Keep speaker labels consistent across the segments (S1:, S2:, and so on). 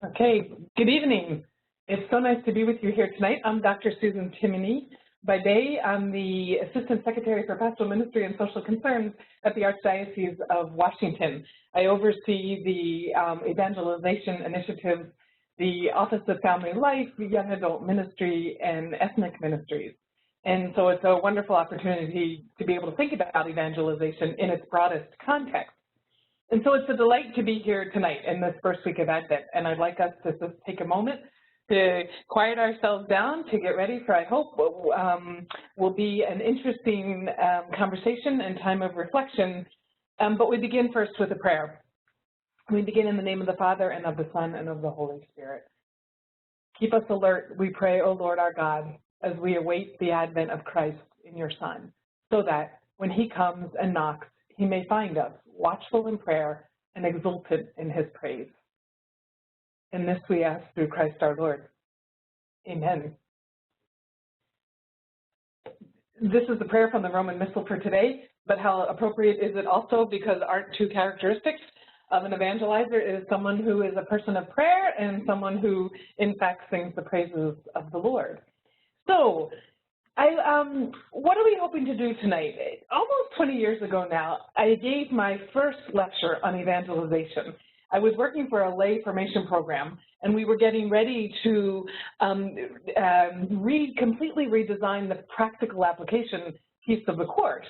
S1: Okay, good evening. It's so nice to be with you here tonight. I'm Dr. Susan Timoney. By day, I'm the Assistant Secretary for Pastoral Ministry and Social Concerns at the Archdiocese of Washington. I oversee the evangelization initiatives, the Office of Family Life, Young Adult Ministry, and Ethnic Ministries. And so it's a wonderful opportunity to be able to think about evangelization in its broadest context. And so it's a delight to be here tonight in this first week of Advent, and I'd like us to just take a moment to quiet ourselves down to get ready for, I hope, will be an interesting conversation and time of reflection. But we begin first with a prayer. We begin in the name of the Father, and of the Son, and of the Holy Spirit. Keep us alert, we pray, O Lord our God, as we await the advent of Christ in your Son, so that when he comes and knocks, he may find us watchful in prayer and exultant in his praise. And this we ask through Christ our Lord. Amen. This is the prayer from the Roman Missal for today, but how appropriate is it also, because aren't two characteristics of an evangelizer is someone who is a person of prayer and someone who in fact sings the praises of the Lord. So what are we hoping to do tonight? Almost 20 years ago now, I gave my first lecture on evangelization. I was working for a lay formation program, and we were getting ready to completely redesign the practical application piece of the course.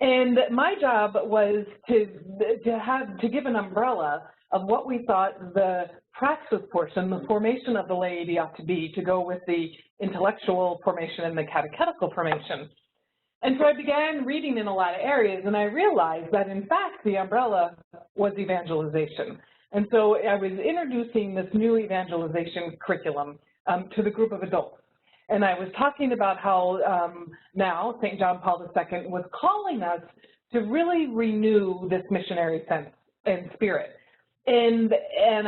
S1: And my job was to give an umbrella of what we thought the praxis portion, the formation of the laity ought to be, to go with the intellectual formation and the catechetical formation. And so I began reading in a lot of areas, and I realized that, in fact, the umbrella was evangelization. And so I was introducing this new evangelization curriculum to the group of adults. And I was talking about how now St. John Paul II was calling us to really renew this missionary sense and spirit. And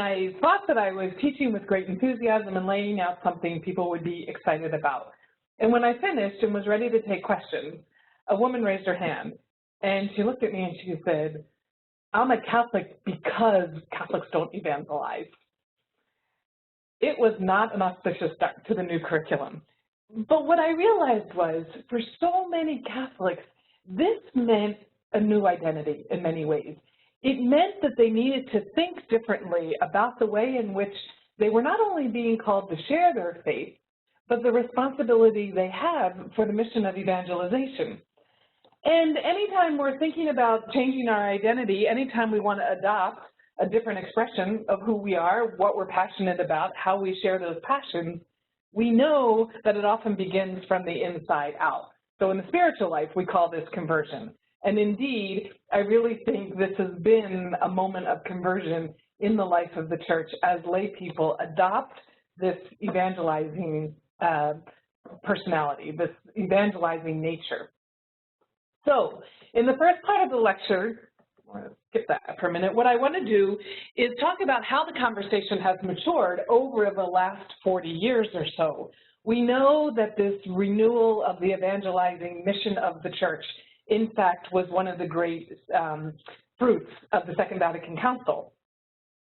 S1: I thought that I was teaching with great enthusiasm and laying out something people would be excited about. And when I finished and was ready to take questions, a woman raised her hand, and she looked at me and she said, "I'm a Catholic because Catholics don't evangelize." It was not an auspicious start to the new curriculum. But what I realized was, for so many Catholics, this meant a new identity in many ways. It meant that they needed to think differently about the way in which they were not only being called to share their faith, but the responsibility they have for the mission of evangelization. And anytime we're thinking about changing our identity, anytime we want to adopt a different expression of who we are, what we're passionate about, how we share those passions, we know that it often begins from the inside out. So in the spiritual life, we call this conversion. And indeed, I really think this has been a moment of conversion in the life of the church as lay people adopt this evangelizing personality, this evangelizing nature. So in the first part of the lecture, I'm going to skip that for a minute, what I want to do is talk about how the conversation has matured over the last 40 years or so. We know that this renewal of the evangelizing mission of the church, in fact, was one of the great fruits of the Second Vatican Council.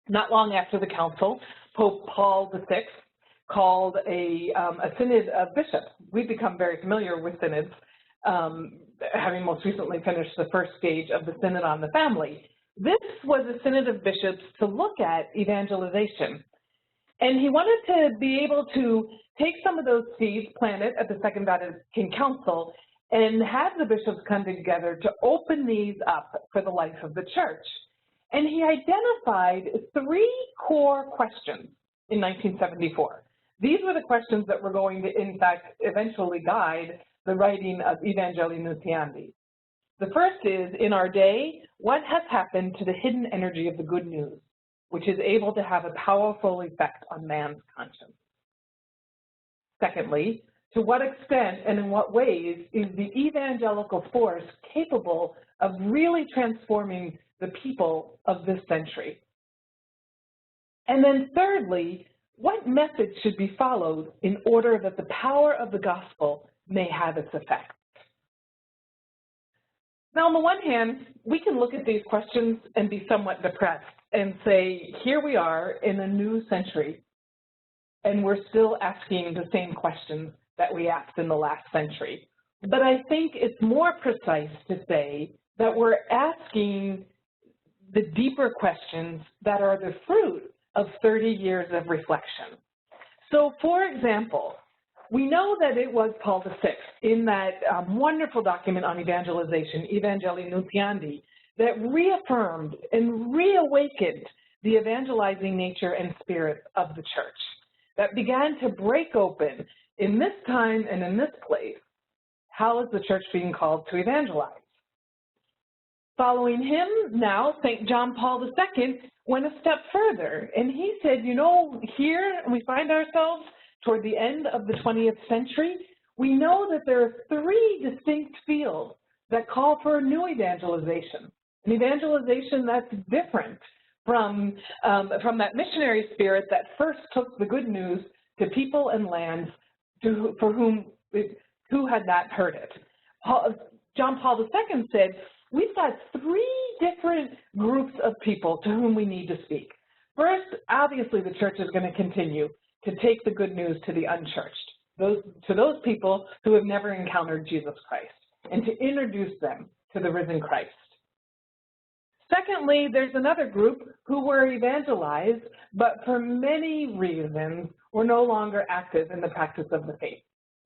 S1: Not long after the council, Pope Paul VI called a synod of bishops. We've become very familiar with synods, having most recently finished the first stage of the Synod on the Family. This was a synod of bishops to look at evangelization. And he wanted to be able to take some of those seeds planted at the Second Vatican Council and have the bishops come together to open these up for the life of the church. And he identified 3 core questions in 1974. These were the questions that were going to, in fact, eventually guide the writing of Evangelii Nuntiandi. The first is, in our day, what has happened to the hidden energy of the good news, which is able to have a powerful effect on man's conscience? Secondly, to what extent and in what ways is the evangelical force capable of really transforming the people of this century? And then thirdly, what methods should be followed in order that the power of the gospel may have its effect? Now, on the one hand, we can look at these questions and be somewhat depressed and say, here we are in a new century, and we're still asking the same questions that we asked in the last century. But I think it's more precise to say that we're asking the deeper questions that are the fruit of 30 years of reflection. So, for example, we know that it was Paul VI in that wonderful document on evangelization, Evangelii Nuntiandi, that reaffirmed and reawakened the evangelizing nature and spirit of the church, that began to break open in this time and in this place. How is the church being called to evangelize? Following him now, St. John Paul II went a step further, and he said, you know, here we find ourselves toward the end of the 20th century. We know that there are three distinct fields that call for a new evangelization, an evangelization that's different from that missionary spirit that first took the good news to people and lands who had not heard it. John Paul II said, we've got three different groups of people to whom we need to speak. First, obviously, the church is going to continue to take the good news to the unchurched, to those people who have never encountered Jesus Christ, and to introduce them to the risen Christ. Secondly, there's another group who were evangelized, but for many reasons were no longer active in the practice of the faith.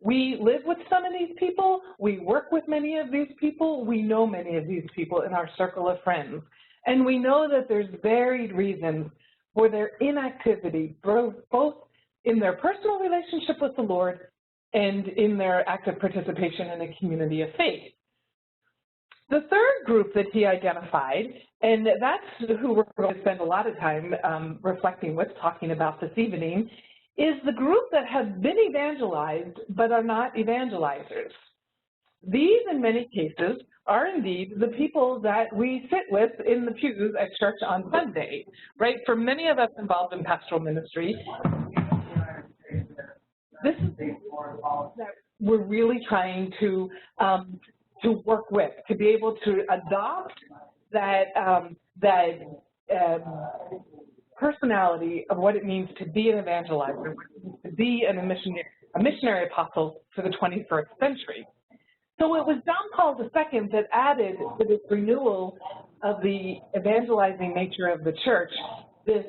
S1: We live with some of these people, we work with many of these people, we know many of these people in our circle of friends, and we know that there's varied reasons for their inactivity, both in their personal relationship with the Lord and in their active participation in a community of faith. The third group that he identified, and that's who we're going to spend a lot of time reflecting with, talking about this evening, is the group that have been evangelized but are not evangelizers. These, in many cases, are indeed the people that we sit with in the pews at church on Sunday, right? For many of us involved in pastoral ministry, this is that we're really trying to work with, to be able to adopt that personality of what it means to be an evangelizer, to be a missionary apostle for the 21st century. So it was John Paul II that added to this renewal of the evangelizing nature of the church this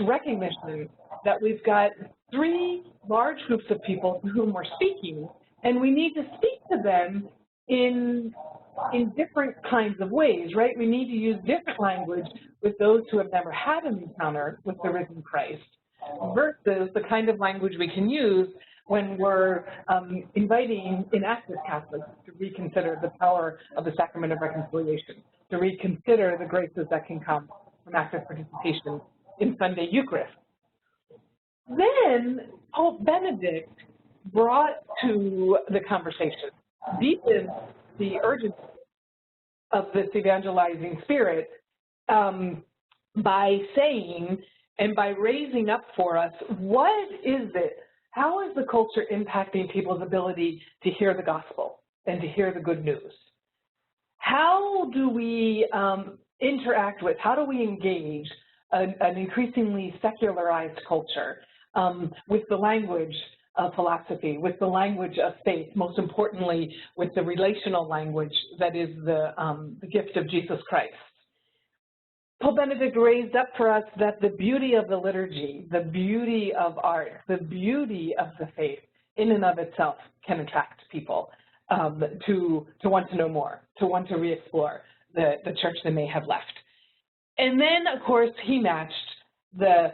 S1: recognition that we've got three large groups of people to whom we're speaking, and we need to speak to them in different kinds of ways, right? We need to use different language with those who have never had an encounter with the risen Christ versus the kind of language we can use when we're inviting inactive Catholics to reconsider the power of the sacrament of reconciliation, to reconsider the graces that can come from active participation in Sunday Eucharist. Then Pope Benedict brought to the conversation, deepened the urgency of this evangelizing spirit by saying and by raising up for us, what is it? How is the culture impacting people's ability to hear the gospel and to hear the good news? How do we interact with, how do we engage an increasingly secularized culture with the language of philosophy, with the language of faith, most importantly, with the relational language that is the gift of Jesus Christ? Pope Benedict raised up for us that the beauty of the liturgy, the beauty of art, the beauty of the faith in and of itself can attract people to want to know more, to want to re-explore the church they may have left. And then, of course, he matched the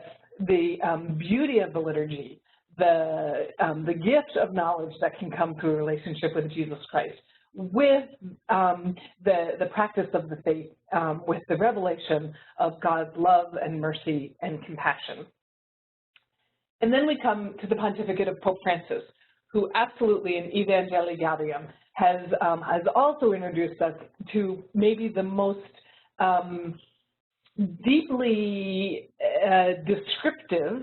S1: beauty of the liturgy, the gift of knowledge that can come through a relationship with Jesus Christ, with the practice of the faith, with the revelation of God's love and mercy and compassion. And then we come to the pontificate of Pope Francis, who absolutely in Evangelii Gaudium has also introduced us to maybe the most deeply descriptive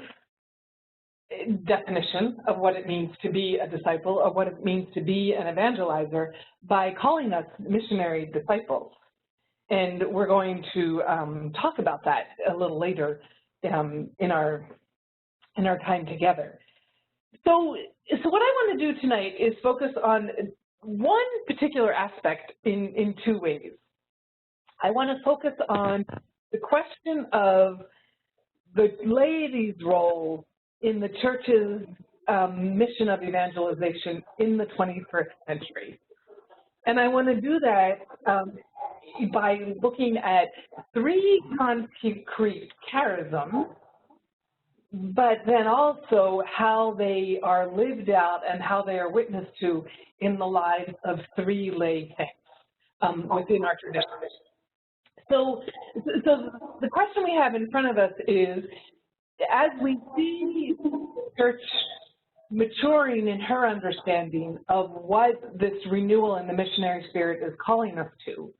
S1: definition of what it means to be a disciple, or what it means to be an evangelizer, by calling us missionary disciples. And we're going to talk about that a little later in our time together. So what I want to do tonight is focus on one particular aspect in two ways. I want to focus on the question of the laity's role in the church's mission of evangelization in the 21st century. And I want to do that by looking at three concrete charisms, but then also how they are lived out and how they are witnessed to in the lives of three lay saints within our tradition. So the question we have in front of us is, as we see the church maturing in her understanding of what this renewal in the missionary spirit is calling us to,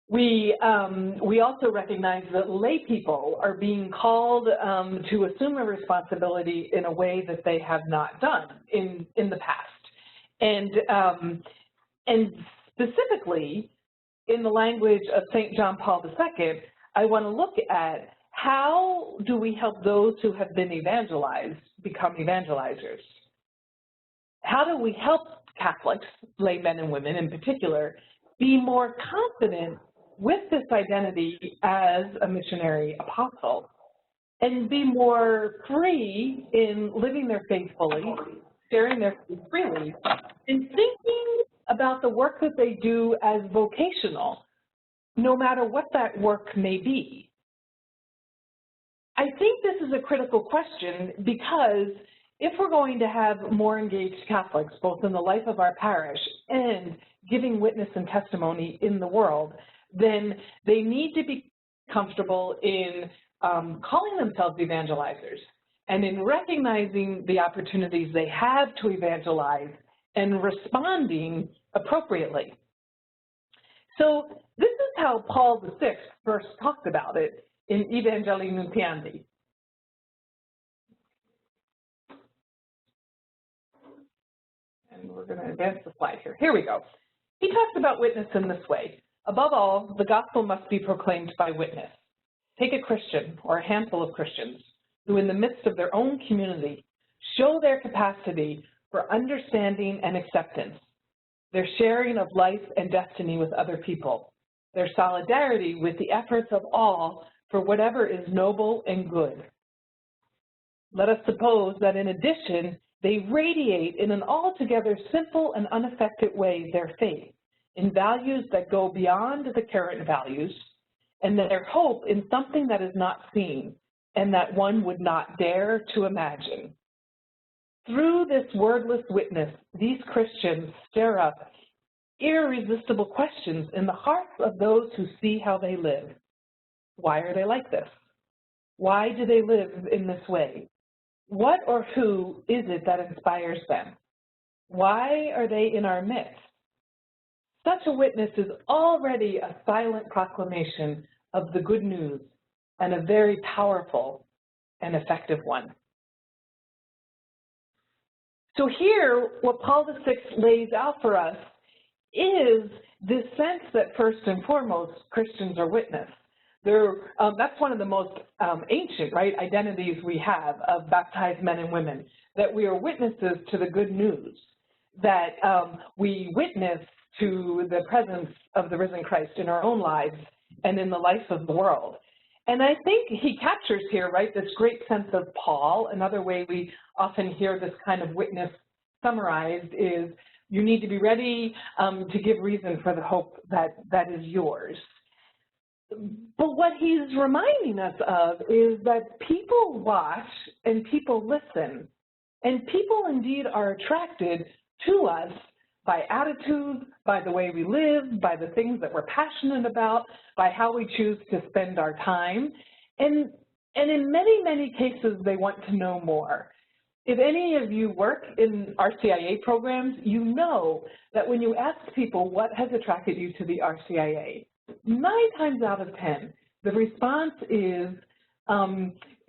S1: we also recognize that lay people are being called to assume a responsibility in a way that they have not done in the past. And specifically, in the language of St. John Paul II, I want to look at how do we help those who have been evangelized become evangelizers? How do we help Catholics, lay men and women in particular, be more confident with this identity as a missionary apostle and be more free in living their faith fully, sharing their faith freely, and thinking about the work that they do as vocational, no matter what that work may be? I think this is a critical question because if we're going to have more engaged Catholics, both in the life of our parish and giving witness and testimony in the world, then they need to be comfortable in calling themselves evangelizers and in recognizing the opportunities they have to evangelize and responding appropriately. So this is how Paul VI first talked about it in Evangelii Nuntiandi. And we're going to advance the slide here. Here we go. He talks about witness in this way. Above all, the gospel must be proclaimed by witness. Take a Christian or a handful of Christians who in the midst of their own community show their capacity for understanding and acceptance, their sharing of life and destiny with other people, their solidarity with the efforts of all for whatever is noble and good. Let us suppose that in addition, they radiate in an altogether simple and unaffected way their faith in values that go beyond the current values, and their hope in something that is not seen and that one would not dare to imagine. Through this wordless witness, these Christians stir up irresistible questions in the hearts of those who see how they live. Why are they like this? Why do they live in this way? What or who is it that inspires them? Why are they in our midst? Such a witness is already a silent proclamation of the good news and a very powerful and effective one. So here, what Paul VI lays out for us is this sense that first and foremost, Christians are witness. That's one of the most ancient, identities we have of baptized men and women, that we are witnesses to the good news, that we witness to the presence of the risen Christ in our own lives and in the life of the world. And I think he captures here, this great sense of Paul. Another way we often hear this kind of witness summarized is you need to be ready to give reason for the hope that is yours. But what he's reminding us of is that people watch and people listen, and people indeed are attracted to us by attitudes, by the way we live, by the things that we're passionate about, by how we choose to spend our time. And in many, many cases, they want to know more. If any of you work in RCIA programs, you know that when you ask people what has attracted you to the RCIA, 9 times out of 10, the response is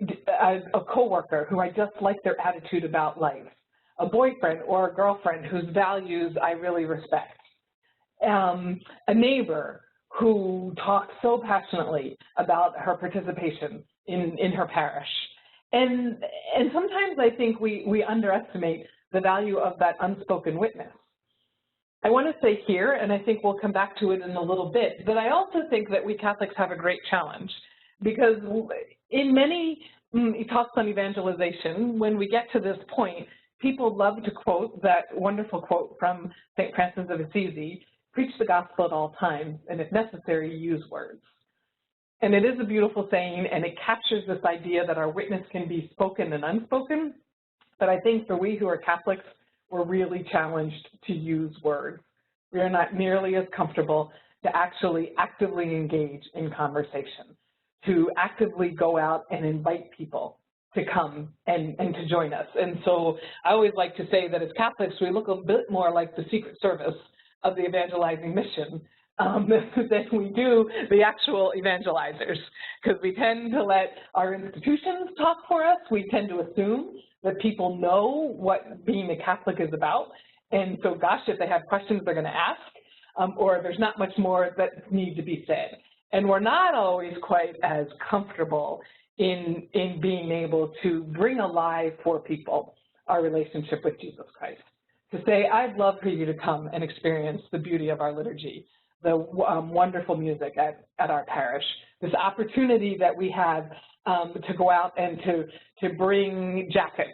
S1: a coworker who I just like their attitude about life, a boyfriend or a girlfriend whose values I really respect, a neighbor who talks so passionately about her participation in her parish. And sometimes I think we underestimate the value of that unspoken witness. I want to say here, and I think we'll come back to it in a little bit, that I also think that we Catholics have a great challenge, because in many talks on evangelization, when we get to this point, people love to quote that wonderful quote from St. Francis of Assisi, preach the gospel at all times, and if necessary, use words. And it is a beautiful saying, and it captures this idea that our witness can be spoken and unspoken. But I think for we who are Catholics, we're really challenged to use words. We are not nearly as comfortable to actually actively engage in conversation, to actively go out and invite people to come and to join us. And so I always like to say that as Catholics, we look a bit more like the Secret Service of the evangelizing mission than we do the actual evangelizers, because we tend to let our institutions talk for us. We tend to assume that people know what being a Catholic is about, and so gosh, if they have questions they're going to ask, or there's not much more that needs to be said. And we're not always quite as comfortable in being able to bring alive for people our relationship with Jesus Christ. To say, I'd love for you to come and experience the beauty of our liturgy, the wonderful music at our parish, this opportunity that we have to go out and to bring jackets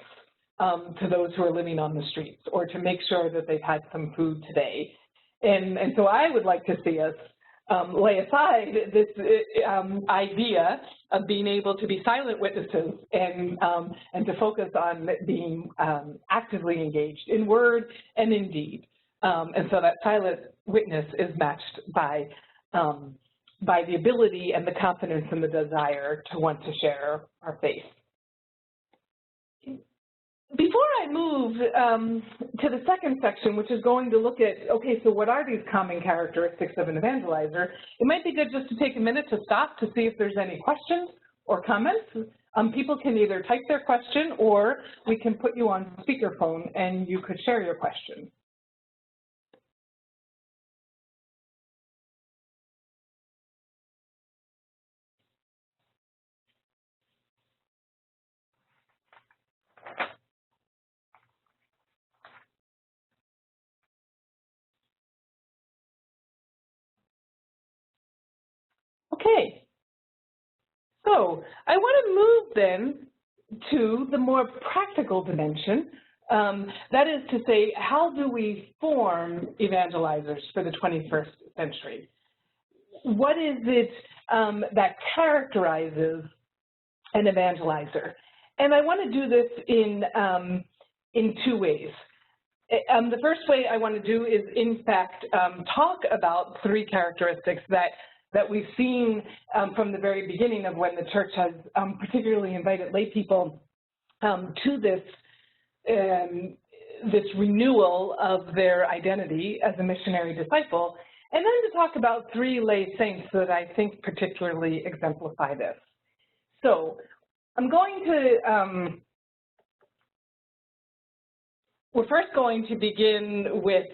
S1: to those who are living on the streets, or to make sure that they've had some food today. And so I would like to see us lay aside this idea of being able to be silent witnesses and to focus on being actively engaged in word and in deed. And so that silent witness is matched by the ability and the confidence and the desire to want to share our faith. Before I move to the second section, which is going to look at, okay, so what are these common characteristics of an evangelizer, it might be good just to take a minute to stop to see if there's any questions or comments. People can either type their question, or we can put you on speakerphone and you could share your question. Okay, so I want to move then to the more practical dimension. That is to say, how do we form evangelizers for the 21st century? What is it that characterizes an evangelizer? And I want to do this in two ways. The first way I want to do is, in fact, talk about three characteristics that we've seen from the very beginning of when the church has particularly invited lay people to this renewal of their identity as a missionary disciple, and then to talk about three lay saints that I think particularly exemplify this. So I'm going to, we're first going to begin with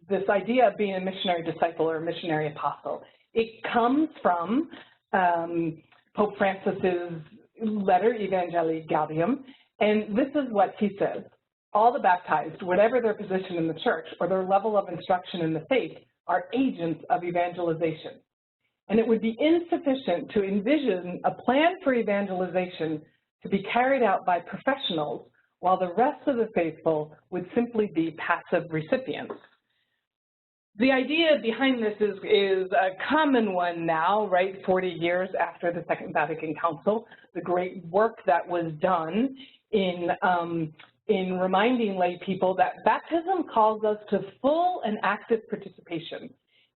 S1: this idea of being a missionary disciple or a missionary apostle. It comes from Pope Francis's letter, Evangelii, Gaudium, and this is what he says: all the baptized, whatever their position in the church or their level of instruction in the faith, are agents of evangelization. And it would be insufficient to envision a plan for evangelization to be carried out by professionals while the rest of the faithful would simply be passive recipients. The idea behind this is a common one now, right, 40 years after the Second Vatican Council, the great work that was done in reminding lay people that baptism calls us to full and active participation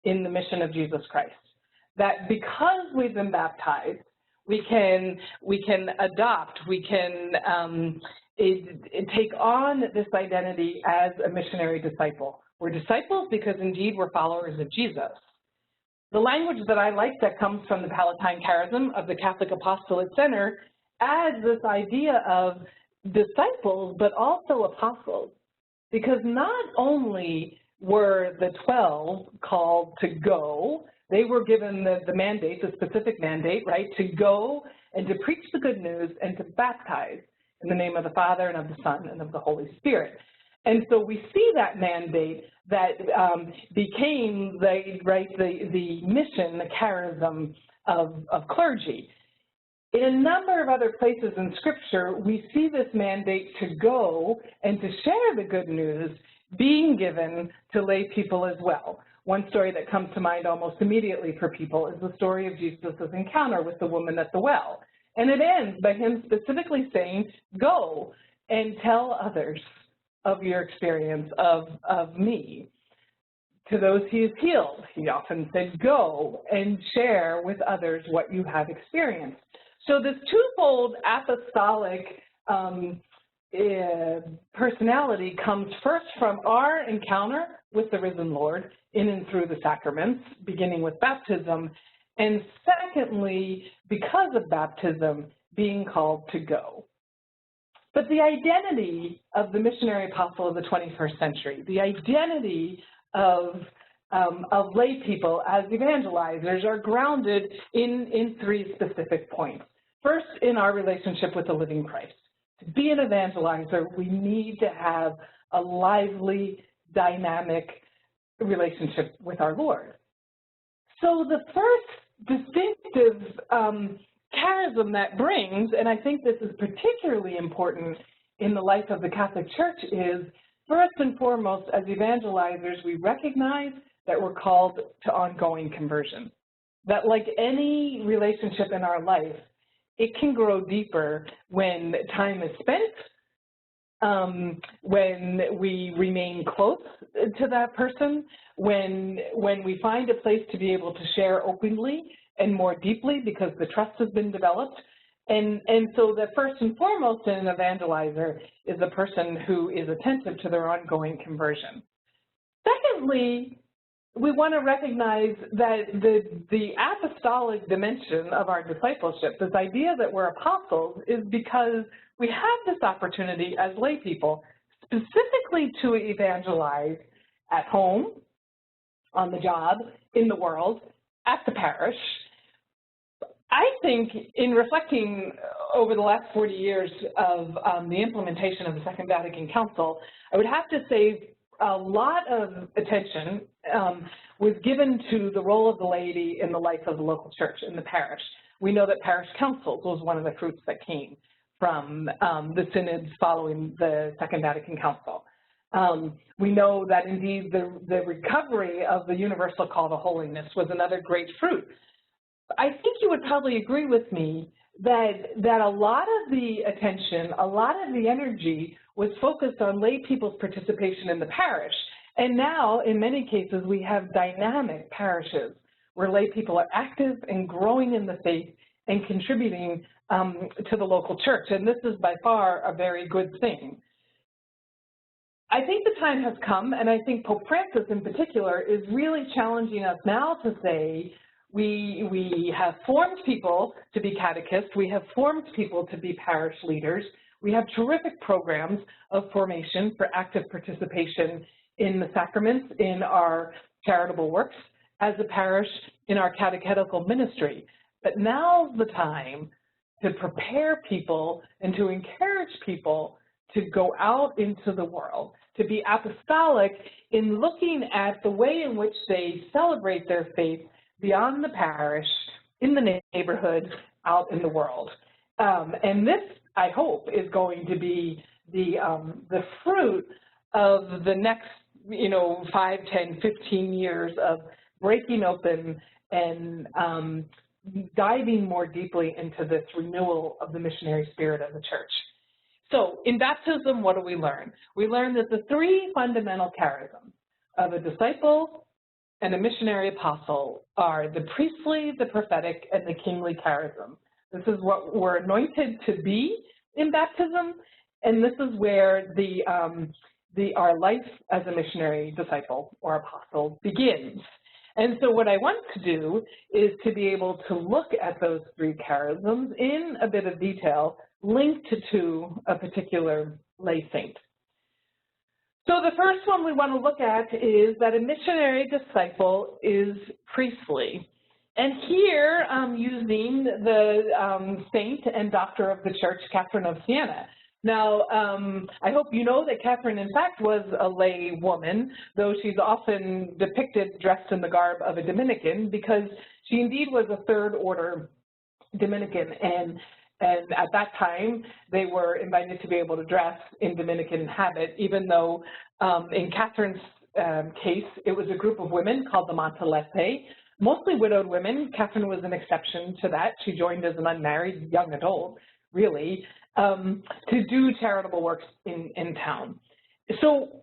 S1: in the mission of Jesus Christ. That because we've been baptized, we can adopt, we can take on this identity as a missionary disciple. We're disciples because indeed we're followers of Jesus. The language that I like that comes from the Palatine charism of the Catholic Apostolate Center adds this idea of disciples, but also apostles, because not only were the 12 called to go, they were given the mandate, the specific mandate, right, to go and to preach the good news and to baptize in the name of the Father and of the Son and of the Holy Spirit. And so we see that mandate that became the mission, the charism of clergy. In a number of other places in Scripture, we see this mandate to go and to share the good news being given to lay people as well. One story that comes to mind almost immediately for people is the story of Jesus' encounter with the woman at the well. And it ends by him specifically saying, go and tell others of your experience of me. To those he has healed, he often said, go and share with others what you have experienced. So this twofold apostolic personality comes first from our encounter with the risen Lord in and through the sacraments, beginning with baptism, and secondly, because of baptism, being called to go. But the identity of the missionary apostle of the 21st century, the identity of lay people as evangelizers are grounded in three specific points. First, in our relationship with the living Christ. To be an evangelizer, we need to have a lively, dynamic relationship with our Lord. So the first distinctive charism that brings, and I think this is particularly important in the life of the Catholic Church, is first and foremost, as evangelizers, we recognize that we're called to ongoing conversion. That like any relationship in our life, it can grow deeper when time is spent, when we remain close to that person, when we find a place to be able to share openly and more deeply because the trust has been developed. And so the first and foremost in an evangelizer is a person who is attentive to their ongoing conversion. Secondly, we want to recognize that the apostolic dimension of our discipleship, this idea that we're apostles, is because we have this opportunity as lay people specifically to evangelize at home, on the job, in the world, at the parish. I think in reflecting over the last 40 years of the implementation of the Second Vatican Council, I would have to say a lot of attention was given to the role of the laity in the life of the local church in the parish. We know that parish councils was one of the fruits that came from the synods following the Second Vatican Council. We know that indeed the recovery of the universal call to holiness was another great fruit. I think you would probably agree with me that a lot of the attention, a lot of the energy was focused on lay people's participation in the parish. And now, in many cases, we have dynamic parishes where lay people are active and growing in the faith and contributing to the local church. And this is by far a very good thing. I think the time has come, and I think Pope Francis in particular is really challenging us now to say, we have formed people to be catechists, we have formed people to be parish leaders, we have terrific programs of formation for active participation in the sacraments, in our charitable works as a parish, in our catechetical ministry. But now's the time to prepare people and to encourage people to go out into the world, to be apostolic in looking at the way in which they celebrate their faith beyond the parish, in the neighborhood, out in the world. And this, I hope, is going to be the fruit of the next, 5, 10, 15 years of breaking open and diving more deeply into this renewal of the missionary spirit of the church. So in baptism, what do we learn? We learn that the three fundamental charisms of a disciple and a missionary apostle are the priestly, the prophetic, and the kingly charism. This is what we're anointed to be in baptism, and this is where our life as a missionary disciple or apostle begins. And so what I want to do is to be able to look at those three charisms in a bit of detail linked to a particular lay saint. So the first one we want to look at is that a missionary disciple is priestly. And here I'm using the saint and doctor of the church, Catherine of Siena. Now, I hope you know that Catherine, in fact, was a lay woman, though she's often depicted dressed in the garb of a Dominican, because she indeed was a third order Dominican, and at that time, they were invited to be able to dress in Dominican habit, even though in Catherine's case, it was a group of women called the Monteletti, mostly widowed women. Catherine was an exception to that. She joined as an unmarried young adult, really, to do charitable works in town. So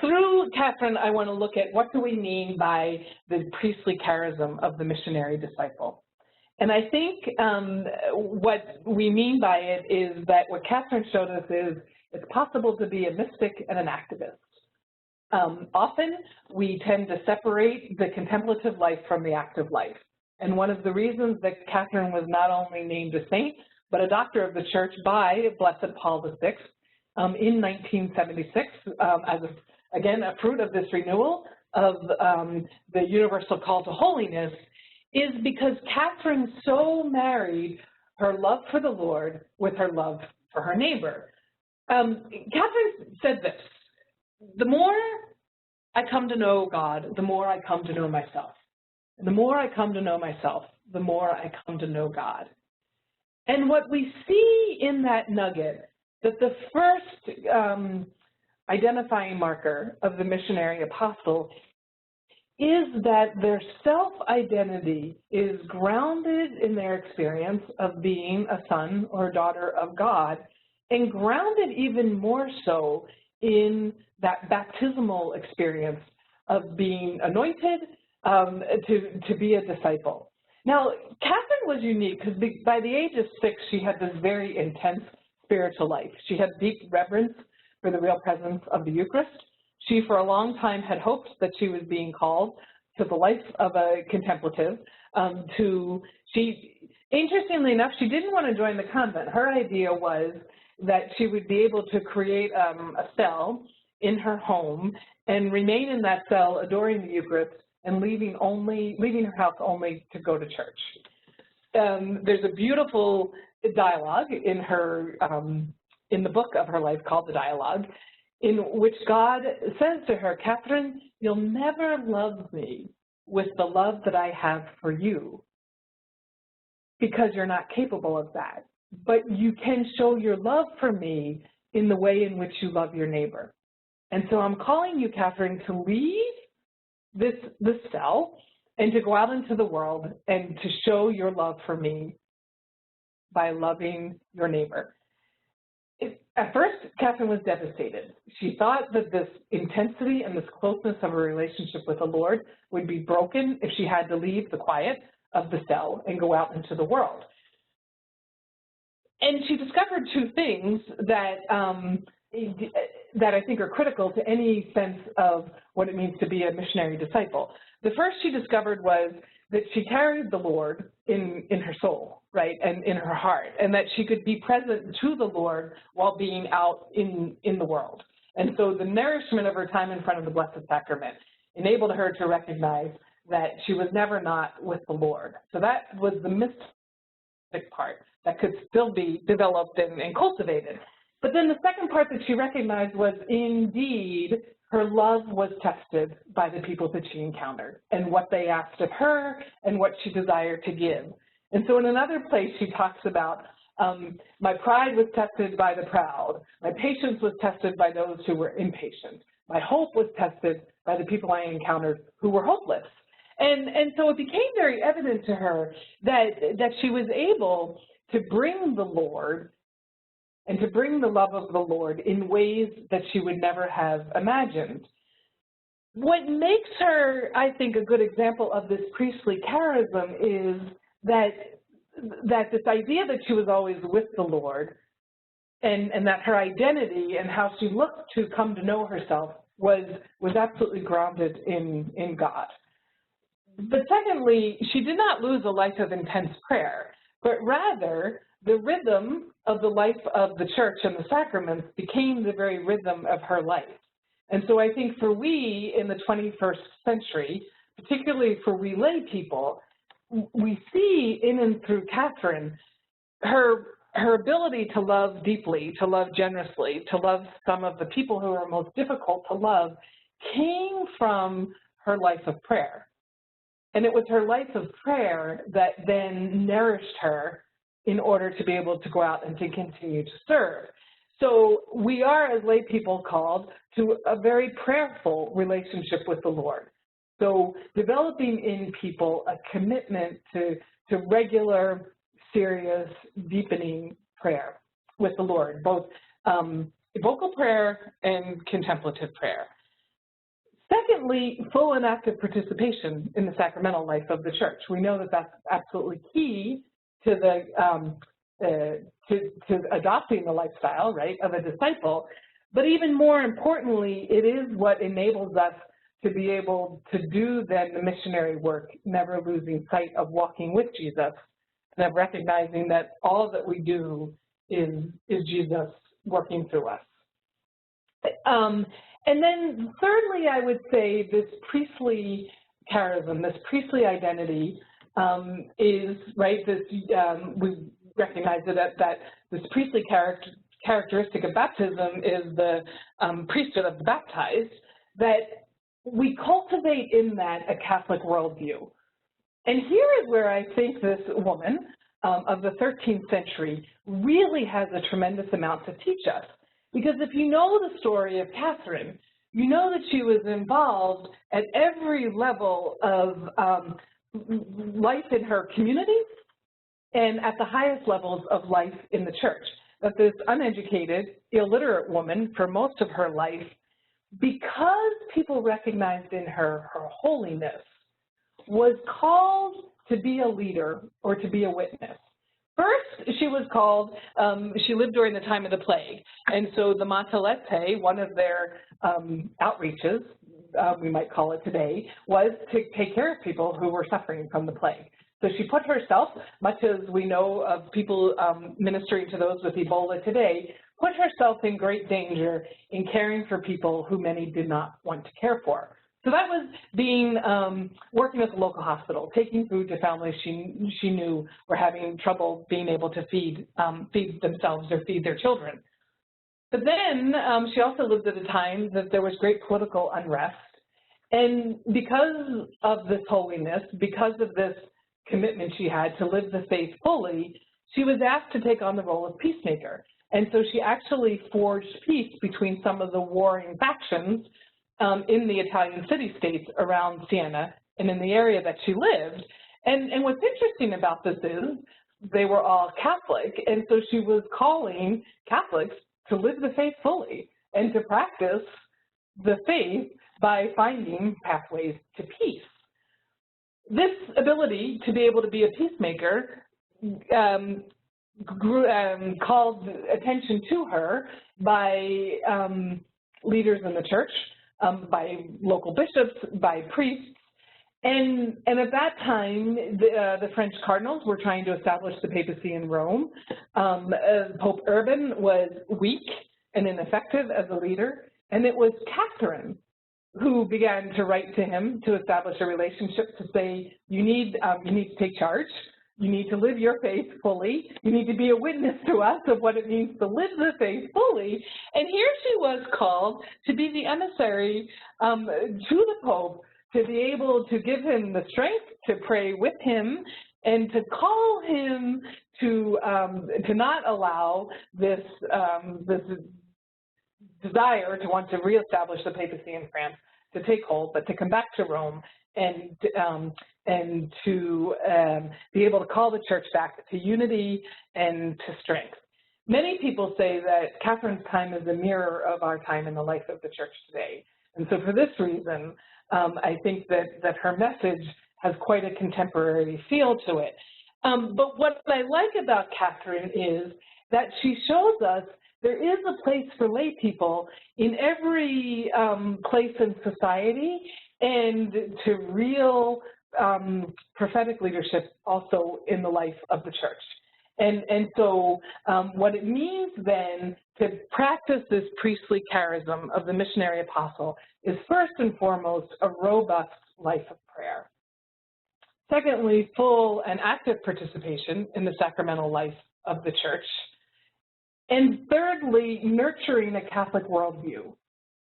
S1: through Catherine, I want to look at what do we mean by the priestly charism of the missionary disciple. And I think what we mean by it is that what Catherine showed us is it's possible to be a mystic and an activist. Often we tend to separate the contemplative life from the active life. And one of the reasons that Catherine was not only named a saint, but a doctor of the church by Blessed Paul VI in 1976 as, again, a fruit of this renewal of the universal call to holiness, is because Catherine so married her love for the Lord with her love for her neighbor. Catherine said this: the more I come to know God, the more I come to know myself. And the more I come to know myself, the more I come to know God. And what we see in that nugget, that the first identifying marker of the missionary apostle is that their self-identity is grounded in their experience of being a son or daughter of God, and grounded even more so in that baptismal experience of being anointed to be a disciple. Now, Catherine was unique because by the age of 6, she had this very intense spiritual life. She had deep reverence for the real presence of the Eucharist. She, for a long time, had hoped that she was being called to the life of a contemplative. Interestingly enough, she didn't want to join the convent. Her idea was that she would be able to create a cell in her home and remain in that cell adoring the Eucharist and leaving her house only to go to church. There's a beautiful dialogue in her in the book of her life called The Dialogue, in which God says to her, Catherine, you'll never love me with the love that I have for you because you're not capable of that. But you can show your love for me in the way in which you love your neighbor. And so I'm calling you, Catherine, to leave this cell and to go out into the world and to show your love for me by loving your neighbor. At first, Catherine was devastated. She thought that this intensity and this closeness of a relationship with the Lord would be broken if she had to leave the quiet of the cell and go out into the world. And she discovered two things that I think are critical to any sense of what it means to be a missionary disciple. The first she discovered was that she carried the Lord in her soul, right, and in her heart, and that she could be present to the Lord while being out in the world. And so the nourishment of her time in front of the Blessed Sacrament enabled her to recognize that she was never not with the Lord. So that was the mystic part that could still be developed and cultivated. But then the second part that she recognized was indeed her love was tested by the people that she encountered and what they asked of her and what she desired to give. And so in another place she talks about, my pride was tested by the proud, my patience was tested by those who were impatient, my hope was tested by the people I encountered who were hopeless. And so it became very evident to her that she was able to bring the Lord and to bring the love of the Lord in ways that she would never have imagined. What makes her, I think, a good example of this priestly charism is that this idea that she was always with the Lord and that her identity and how she looked to come to know herself was absolutely grounded in God. But secondly, she did not lose a life of intense prayer, but rather the rhythm of the life of the church and the sacraments became the very rhythm of her life. And so I think for we in the 21st century, particularly for we lay people, we see in and through Catherine her ability to love deeply, to love generously, to love some of the people who are most difficult to love came from her life of prayer. And it was her life of prayer that then nourished her in order to be able to go out and to continue to serve. So we are, as lay people, called to a very prayerful relationship with the Lord. So developing in people a commitment to regular, serious, deepening prayer with the Lord, both vocal prayer and contemplative prayer. Secondly, full and active participation in the sacramental life of the church. We know that that's absolutely key to to adopting the lifestyle, right, of a disciple. But even more importantly, it is what enables us to be able to do then the missionary work, never losing sight of walking with Jesus, and of recognizing that all that we do is Jesus working through us. And then thirdly, I would say this priestly charism, this priestly identity is, right, this, we recognize that this priestly characteristic of baptism is the priesthood of the baptized, that we cultivate in that a Catholic worldview. And here is where I think this woman of the 13th century really has a tremendous amount to teach us. Because if you know the story of Catherine, you know that she was involved at every level of life in her community and at the highest levels of life in the church. That this uneducated, illiterate woman for most of her life, because people recognized in her holiness, was called to be a leader or to be a witness. First, she was called, she lived during the time of the plague, and so the Mattelette, one of their outreaches, we might call it today, was to take care of people who were suffering from the plague. So she put herself, much as we know of people ministering to those with Ebola today, put herself in great danger in caring for people who many did not want to care for. So that was being, working at the local hospital, taking food to families she knew were having trouble being able to feed themselves or feed their children. But then she also lived at a time that there was great political unrest. And because of this holiness, because of this commitment she had to live the faith fully, she was asked to take on the role of peacemaker. And so she actually forged peace between some of the warring factions in the Italian city-states around Siena and in the area that she lived. And what's interesting about this is they were all Catholic, and so she was calling Catholics to live the faith fully and to practice the faith by finding pathways to peace. This ability to be able to be a peacemaker called attention to her by leaders in the church, by local bishops, by priests, and at that time, the French cardinals were trying to establish the papacy in Rome. Pope Urban was weak and ineffective as a leader, and it was Catherine who began to write to him to establish a relationship, to say, you need to take charge. You need to live your faith fully. You need to be a witness to us of what it means to live the faith fully. And here she was called to be the emissary to the Pope, to be able to give him the strength to pray with him and to call him to not allow this, this desire to want to reestablish the papacy in France to take hold, but to come back to Rome and to be able to call the church back to unity and to strength. Many people say that Catherine's time is a mirror of our time in the life of the church today. And so for this reason, I think that her message has quite a contemporary feel to it. But what I like about Catherine is that she shows us there is a place for lay people in every place in society, and to real prophetic leadership also in the life of the church. And so what it means then to practice this priestly charism of the missionary apostle is first and foremost a robust life of prayer. Secondly, full and active participation in the sacramental life of the church. And thirdly, nurturing a Catholic worldview.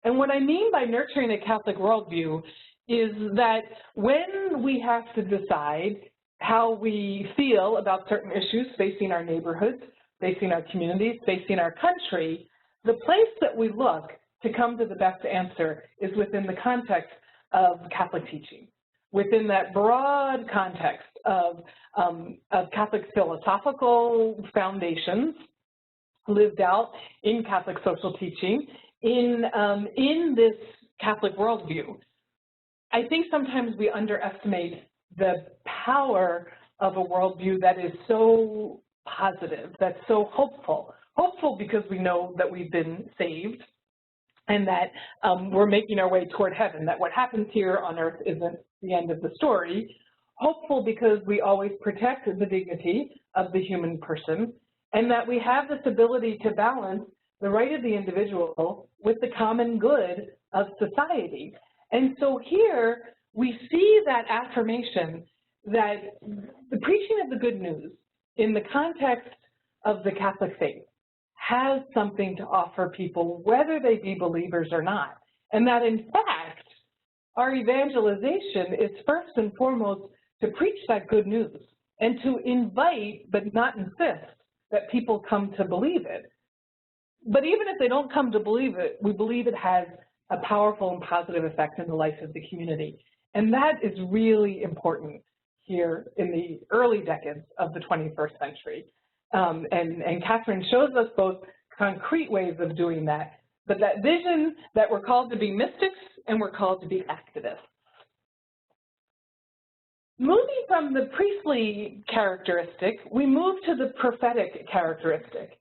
S1: And what I mean by nurturing a Catholic worldview is that when we have to decide how we feel about certain issues facing our neighborhoods, facing our communities, facing our country, the place that we look to come to the best answer is within the context of Catholic teaching, within that broad context of Catholic philosophical foundations lived out in Catholic social teaching, in this Catholic worldview. I think sometimes we underestimate the power of a worldview that is so positive, that's so hopeful. Hopeful because we know that we've been saved and that we're making our way toward heaven, that what happens here on earth isn't the end of the story. Hopeful because we always protect the dignity of the human person, and that we have this ability to balance the right of the individual with the common good of society. And so here we see that affirmation that the preaching of the good news in the context of the Catholic faith has something to offer people, whether they be believers or not. And that in fact, our evangelization is first and foremost to preach that good news and to invite, but not insist, that people come to believe it. But even if they don't come to believe it, we believe it has a powerful and positive effect in the life of the community. And that is really important here in the early decades of the 21st century. And Catherine shows us both concrete ways of doing that, but that vision that we're called to be mystics and we're called to be activists. Moving from the priestly characteristic, we move to the prophetic characteristic.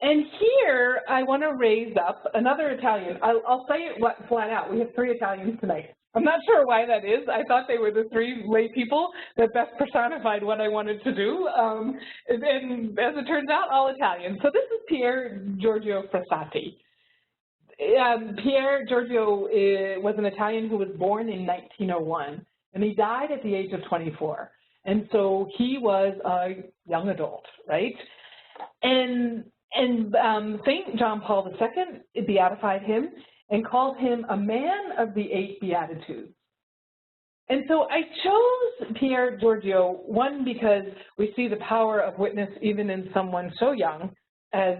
S1: And here I want to raise up another Italian. I'll say it flat out. We have 3 Italians tonight. I'm not sure why that is. I thought they were the 3 lay people that best personified what I wanted to do. And as it turns out, all Italian. So this is Pier Giorgio Frassati. Pier Giorgio was an Italian who was born in 1901, and he died at the age of 24. And so he was a young adult, right? And St. John Paul II beatified him and called him a man of the 8 Beatitudes. And so I chose Pier Giorgio, one, because we see the power of witness even in someone so young as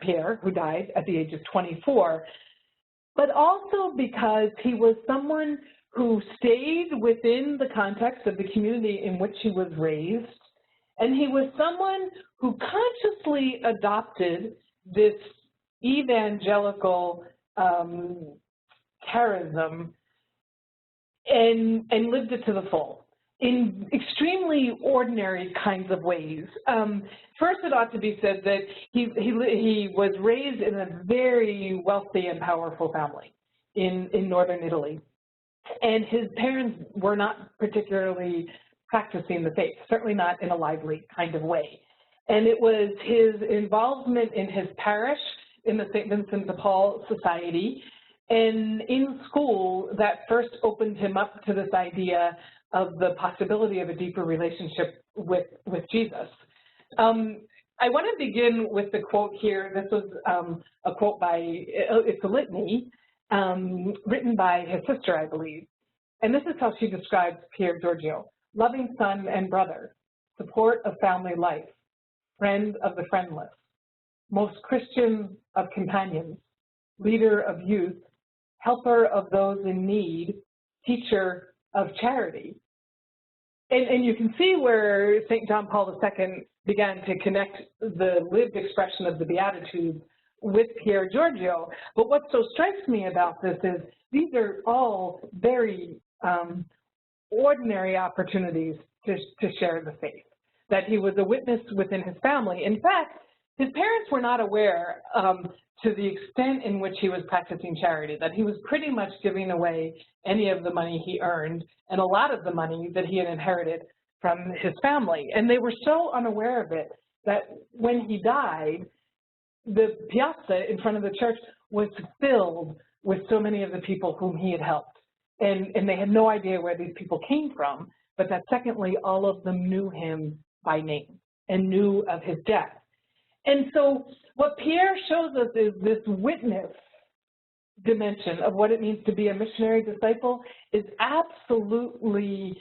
S1: Pierre, who died at the age of 24, but also because he was someone who stayed within the context of the community in which he was raised, and he was someone who consciously adopted this evangelical charism and lived it to the full in extremely ordinary kinds of ways. First, it ought to be said that he was raised in a very wealthy and powerful family in northern Italy. And his parents were not particularly practicing the faith, certainly not in a lively kind of way. And it was his involvement in his parish, in the St. Vincent de Paul Society, and in school that first opened him up to this idea of the possibility of a deeper relationship with Jesus. I want to begin with the quote here. This was a quote by, it's a litany, written by his sister, I believe. And this is how she describes Pier Giorgio: loving son and brother, support of family life, friend of the friendless, most Christian of companions, leader of youth, helper of those in need, teacher of charity. And you can see where St. John Paul II began to connect the lived expression of the Beatitudes with Pier Giorgio. But what so strikes me about this is these are all very ordinary opportunities to share the faith, that he was a witness within his family. In fact, His parents were not aware to the extent in which he was practicing charity, that he was pretty much giving away any of the money he earned and a lot of the money that he had inherited from his family. And they were so unaware of it that when he died, the piazza in front of the church was filled with so many of the people whom he had helped. And they had no idea where these people came from, but that secondly, all of them knew him by name and knew of his death. And so what Pierre shows us is this witness dimension of what it means to be a missionary disciple is absolutely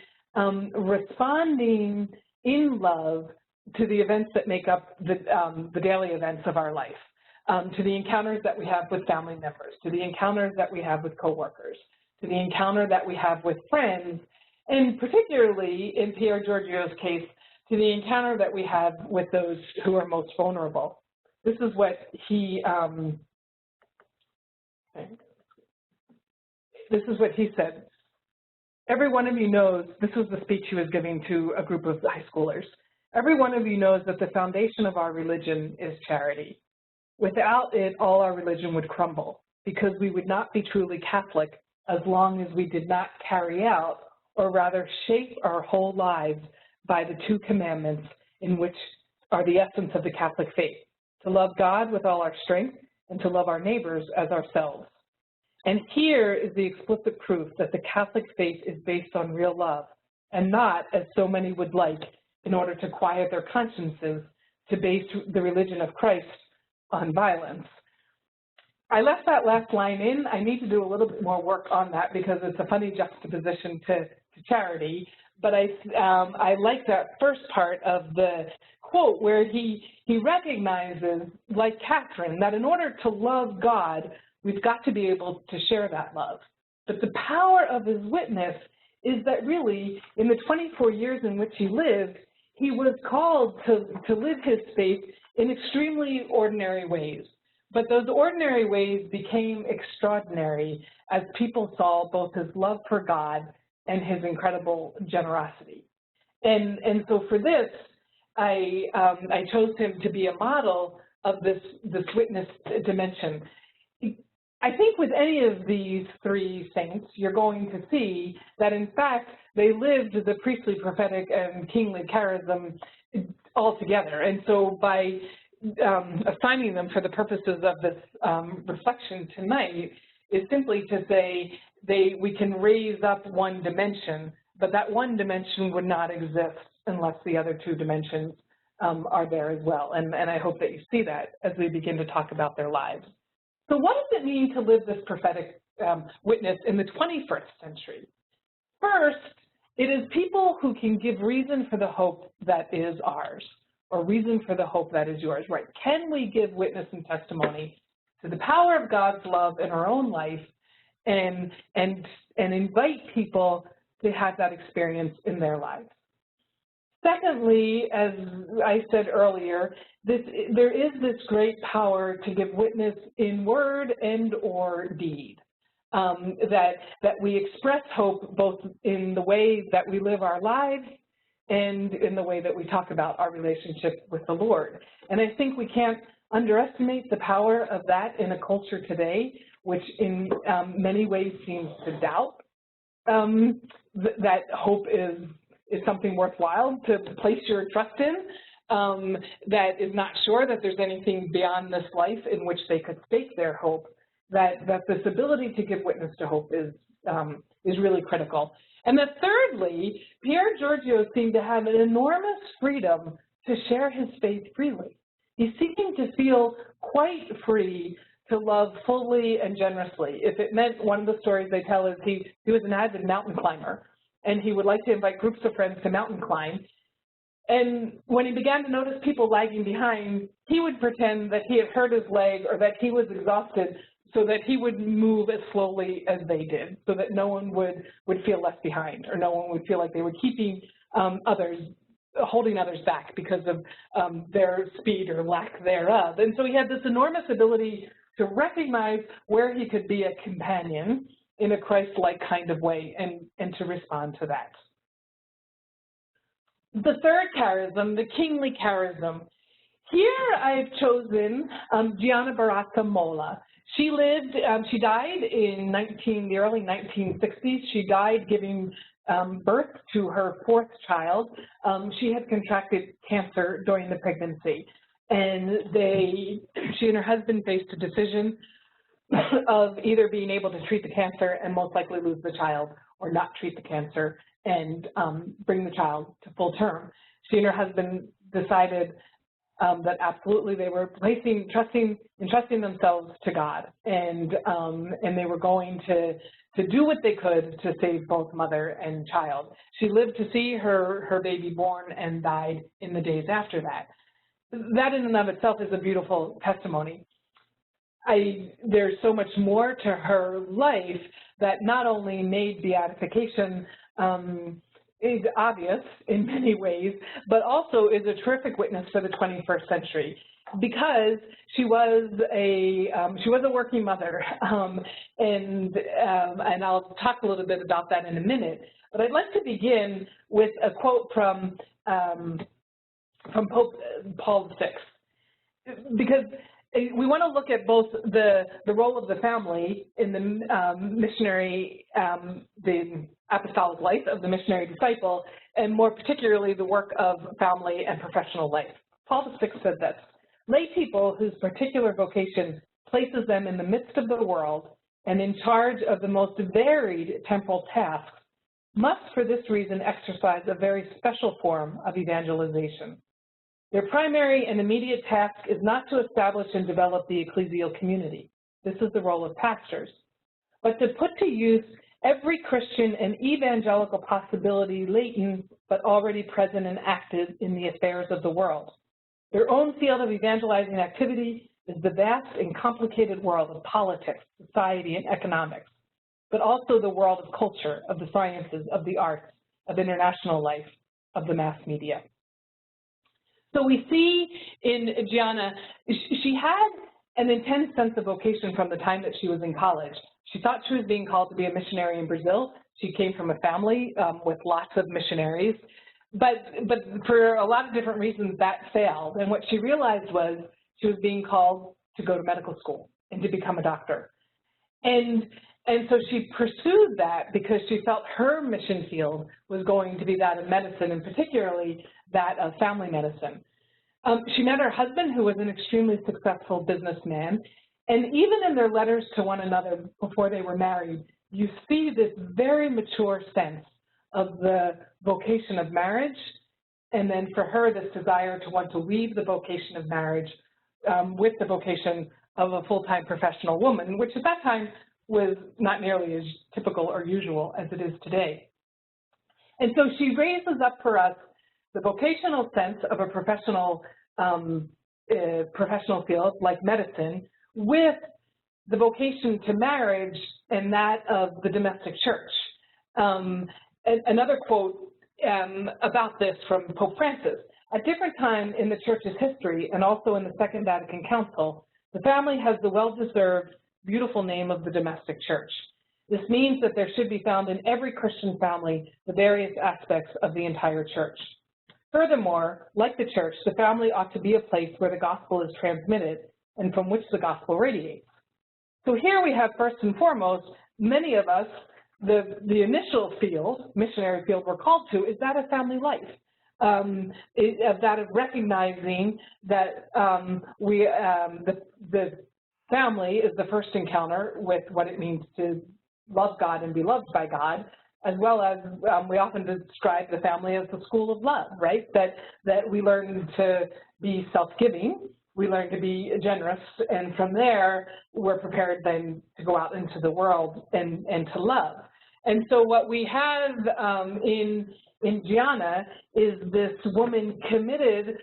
S1: responding in love to the events that make up the daily events of our life, to the encounters that we have with family members, to the encounters that we have with coworkers, to the encounter that we have with friends, and particularly in Pierre Giorgio's case, to the encounter that we have with those who are most vulnerable. This is what he said. Every one of you knows, this was the speech he was giving to a group of high schoolers. Every one of you knows that the foundation of our religion is charity. Without it, all our religion would crumble, because we would not be truly Catholic as long as we did not carry out, or rather shape our whole lives by the two commandments in which are the essence of the Catholic faith, to love God with all our strength and to love our neighbors as ourselves. And here is the explicit proof that the Catholic faith is based on real love, and not, as so many would like, in order to quiet their consciences, to base the religion of Christ on violence. I left that last line in. I need to do a little bit more work on that because it's a funny juxtaposition to charity. But I like that first part of the quote where he recognizes, like Catherine, that in order to love God, we've got to be able to share that love. But the power of his witness is that really, in the 24 years in which he lived, he was called to live his faith in extremely ordinary ways. But those ordinary ways became extraordinary as people saw both his love for God and his incredible generosity. And so for this, I chose him to be a model of this witness dimension. I think with any of these three saints, you're going to see that, in fact, they lived the priestly, prophetic, and kingly charism all together. And so by assigning them for the purposes of this reflection tonight is simply to say we can raise up one dimension, but that one dimension would not exist unless the other two dimensions are there as well. And I hope that you see that as we begin to talk about their lives. So what does it mean to live this prophetic witness in the 21st century? First, it is people who can give reason for the hope that is ours, or reason for the hope that is yours, right? Can we give witness and testimony to the power of God's love in our own life and invite people to have that experience in their lives? Secondly, as I said earlier, there is this great power to give witness in word and or deed, that we express hope both in the way that we live our lives and in the way that we talk about our relationship with the Lord. And I think we can't underestimate the power of that in a culture today, which in many ways seems to doubt that hope is something worthwhile to place your trust in, that is not sure that there's anything beyond this life in which they could stake their hope, that this ability to give witness to hope is really critical. And then thirdly, Pierre Giorgio seemed to have an enormous freedom to share his faith freely. He seemed to feel quite free to love fully and generously. If it meant, one of the stories they tell is he was an avid mountain climber, and he would like to invite groups of friends to mountain climb. And when he began to notice people lagging behind, he would pretend that he had hurt his leg or that he was exhausted so that he would move as slowly as they did, so that no one would feel left behind, or no one would feel like they were keeping holding others back because of their speed or lack thereof. And so he had this enormous ability to recognize where he could be a companion in a Christ-like kind of way and to respond to that. The third charism, the kingly charism, Here I've chosen Gianna Barrazza Mola. She died in the early 1960s. She died giving birth to her fourth child. She had contracted cancer during the pregnancy, and she and her husband faced a decision of either being able to treat the cancer and most likely lose the child, or not treat the cancer and bring the child to full term. She and her husband decided that absolutely they were entrusting themselves to God, and they were going to do what they could to save both mother and child. She lived to see her baby born and died in the days after that. That in and of itself is a beautiful testimony. There's so much more to her life that not only made beatification is obvious in many ways, but also is a terrific witness for the 21st century, because she was a working mother, and I'll talk a little bit about that in a minute. But I'd like to begin with a quote from Pope Paul VI, because we want to look at both the role of the family in the missionary, the apostolic life of the missionary disciple, and more particularly the work of family and professional life. Paul VI said this: "Lay people whose particular vocation places them in the midst of the world and in charge of the most varied temporal tasks must for this reason exercise a very special form of evangelization. Their primary and immediate task is not to establish and develop the ecclesial community. This is the role of pastors, but to put to use every Christian and evangelical possibility latent but already present and active in the affairs of the world. Their own field of evangelizing activity is the vast and complicated world of politics, society, and economics, but also the world of culture, of the sciences, of the arts, of international life, of the mass media." So we see in Gianna, she had an intense sense of vocation from the time that she was in college. She thought she was being called to be a missionary in Brazil. She came from a family with lots of missionaries, but for a lot of different reasons that failed. And what she realized was she was being called to go to medical school and to become a doctor. And so she pursued that because she felt her mission field was going to be that of medicine, and particularly that of family medicine. She met her husband, who was an extremely successful businessman, and even in their letters to one another before they were married, you see this very mature sense of the vocation of marriage, and then for her, this desire to want to weave the vocation of marriage with the vocation of a full-time professional woman, which at that time was not nearly as typical or usual as it is today. And so she raises up for us the vocational sense of a professional field like medicine with the vocation to marriage and that of the domestic church. Another quote about this from Pope Francis: "At different times in the church's history and also in the Second Vatican Council, the family has the well-deserved, beautiful name of the domestic church. This means that there should be found in every Christian family the various aspects of the entire church. Furthermore, like the church, the family ought to be a place where the gospel is transmitted and from which the gospel radiates." So here we have, first and foremost, many of us, the initial field, missionary field we're called to, is that of family life, that of recognizing that the family is the first encounter with what it means to love God and be loved by God, as well as we often describe the family as the school of love, right? That we learn to be self-giving, we learn to be generous, and from there, we're prepared then to go out into the world and to love. And so what we have in Gianna is this woman committed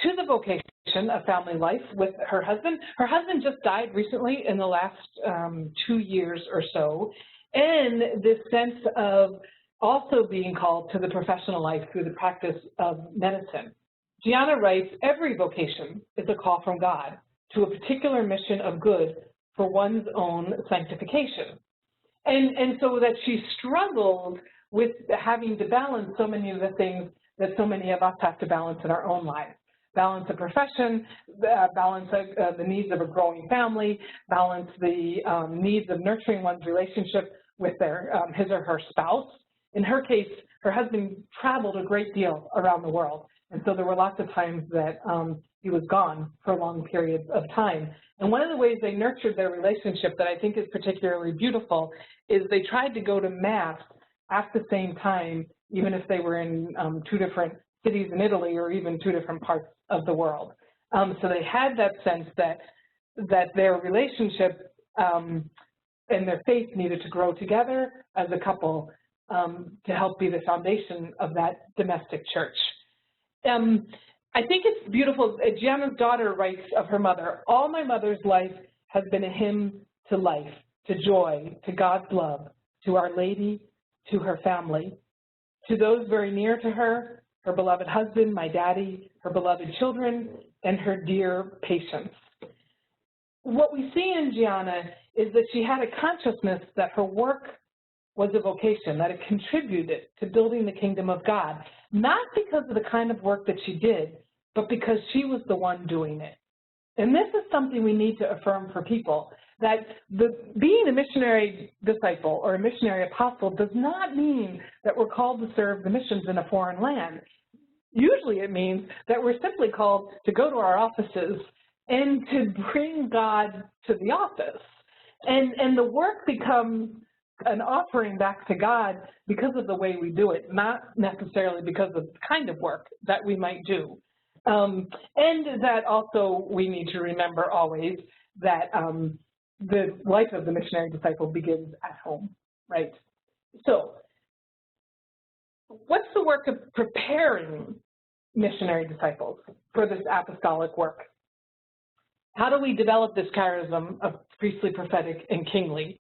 S1: to the vocation of family life with her husband. Her husband just died recently in the last 2 years or so, and this sense of also being called to the professional life through the practice of medicine. Gianna writes, "Every vocation is a call from God to a particular mission of good for one's own sanctification." And so that she struggled with having to balance so many of the things that so many of us have to balance in our own lives. balance a profession, balance the needs of a growing family, balance the needs of nurturing one's relationship with his or her spouse. In her case, her husband traveled a great deal around the world, and so there were lots of times that he was gone for long periods of time. And one of the ways they nurtured their relationship that I think is particularly beautiful is they tried to go to Mass at the same time, even if they were in 2 different cities in Italy or even 2 different parts of the world. So they had that sense that their relationship and their faith needed to grow together as a couple to help be the foundation of that domestic church. I think it's beautiful. Gianna's daughter writes of her mother, "All my mother's life has been a hymn to life, to joy, to God's love, to Our Lady, to her family, to those very near to her, her beloved husband, my daddy, her beloved children, and her dear patients." What we see in Gianna is that she had a consciousness that her work was a vocation, that it contributed to building the kingdom of God, not because of the kind of work that she did, but because she was the one doing it. And this is something we need to affirm for people, that being a missionary disciple or a missionary apostle does not mean that we're called to serve the missions in a foreign land. Usually it means that we're simply called to go to our offices and to bring God to the office. And the work becomes an offering back to God because of the way we do it, not necessarily because of the kind of work that we might do. And that also we need to remember always that the life of the missionary disciple begins at home, right? So what's the work of preparing missionary disciples for this apostolic work? How do we develop this charism of priestly, prophetic, and kingly?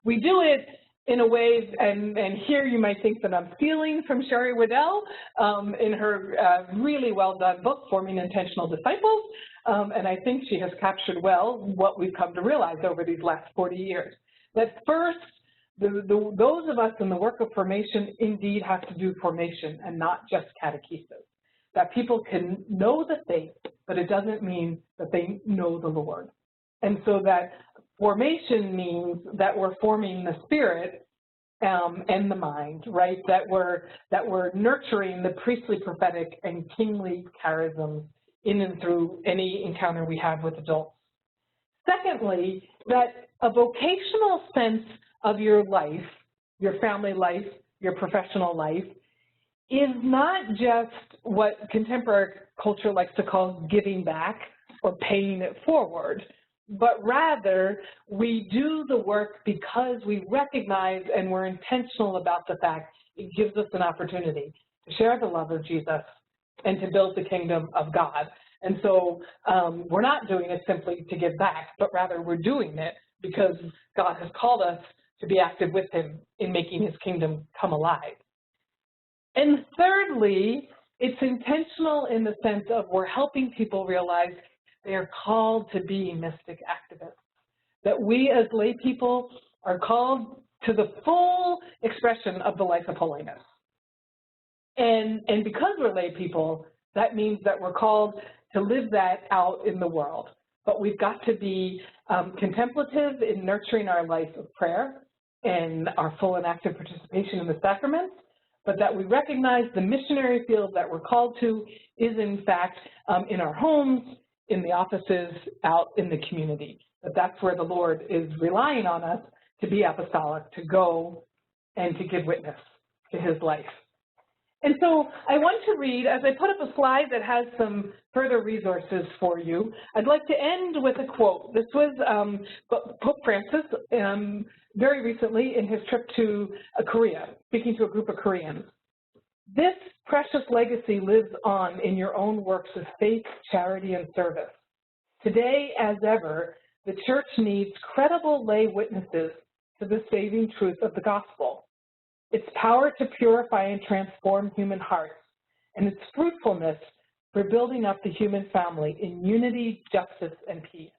S1: We do it in a way, and here you might think that I'm stealing from Sherry Waddell in her really well done book, Forming Intentional Disciples, and I think she has captured well what we've come to realize over these last 40 years. That first, those of us in the work of formation indeed have to do formation and not just catechesis. That people can know the faith, but it doesn't mean that they know the Lord. And so that formation means that we're forming the spirit and the mind, right? That we're nurturing the priestly, prophetic, and kingly charisms in and through any encounter we have with adults. Secondly, that a vocational sense of your life, your family life, your professional life, is not just what contemporary culture likes to call giving back or paying it forward, but rather we do the work because we recognize and we're intentional about the fact it gives us an opportunity to share the love of Jesus and to build the kingdom of God. And so we're not doing it simply to give back, but rather we're doing it because God has called us to be active with him in making his kingdom come alive. And thirdly, it's intentional in the sense of we're helping people realize they are called to be mystic activists, that we as lay people are called to the full expression of the life of holiness. And because we're lay people, that means that we're called to live that out in the world. But we've got to be contemplative in nurturing our life of prayer and our full and active participation in the sacraments, but that we recognize the missionary field that we're called to is in fact in our homes, in the offices, out in the community. That's where the Lord is relying on us to be apostolic, to go and to give witness to his life. And so I want to read, as I put up a slide that has some further resources for you, I'd like to end with a quote. This was Pope Francis very recently in his trip to Korea, speaking to a group of Koreans. "This precious legacy lives on in your own works of faith, charity, and service. Today, as ever, the Church needs credible lay witnesses to the saving truth of the gospel, its power to purify and transform human hearts, and its fruitfulness for building up the human family in unity, justice, and peace.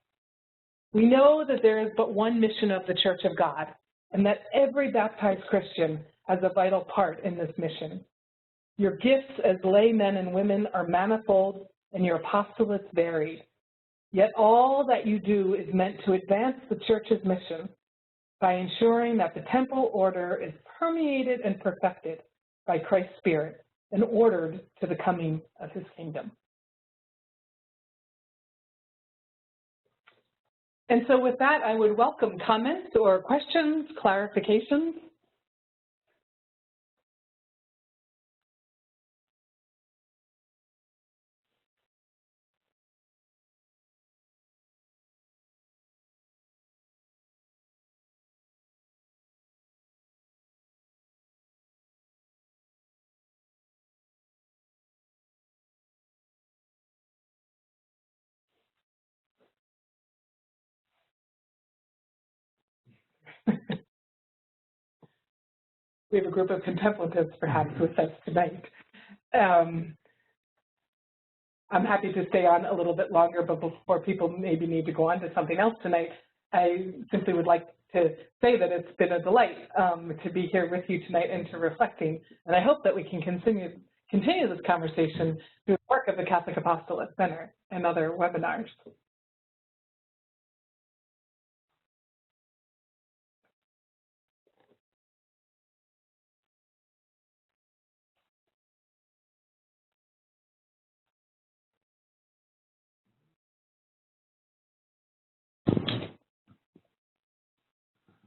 S1: We know that there is but one mission of the Church of God, and that every baptized Christian has a vital part in this mission. Your gifts as lay men and women are manifold and your apostolates varied. Yet all that you do is meant to advance the church's mission by ensuring that the temple order is permeated and perfected by Christ's Spirit and ordered to the coming of his kingdom. And so with that, I would welcome comments or questions, clarifications. We have a group of contemplatives perhaps with us tonight. I'm happy to stay on a little bit longer, but before people maybe need to go on to something else tonight, I simply would like to say that it's been a delight to be here with you tonight and to reflecting. And I hope that we can continue this conversation through the work of the Catholic Apostolate Center and other webinars.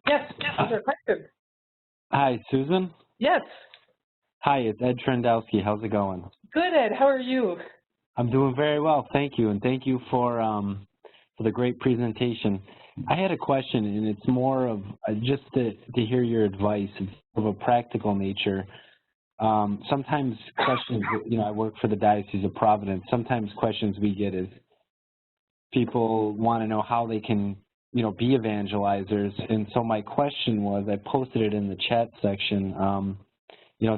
S1: Yes, those are questions.
S2: Hi, Susan?
S1: Yes.
S2: Hi, it's Ed Trendowski. How's it going?
S1: Good, Ed. How are you?
S2: I'm doing very well, thank you, and thank you for the great presentation. I had a question, and it's more of just to hear your advice. It's of a practical nature. Sometimes questions, I work for the Diocese of Providence. Sometimes questions we get is people want to know how they can, be evangelizers. And so my question was, I posted it in the chat section,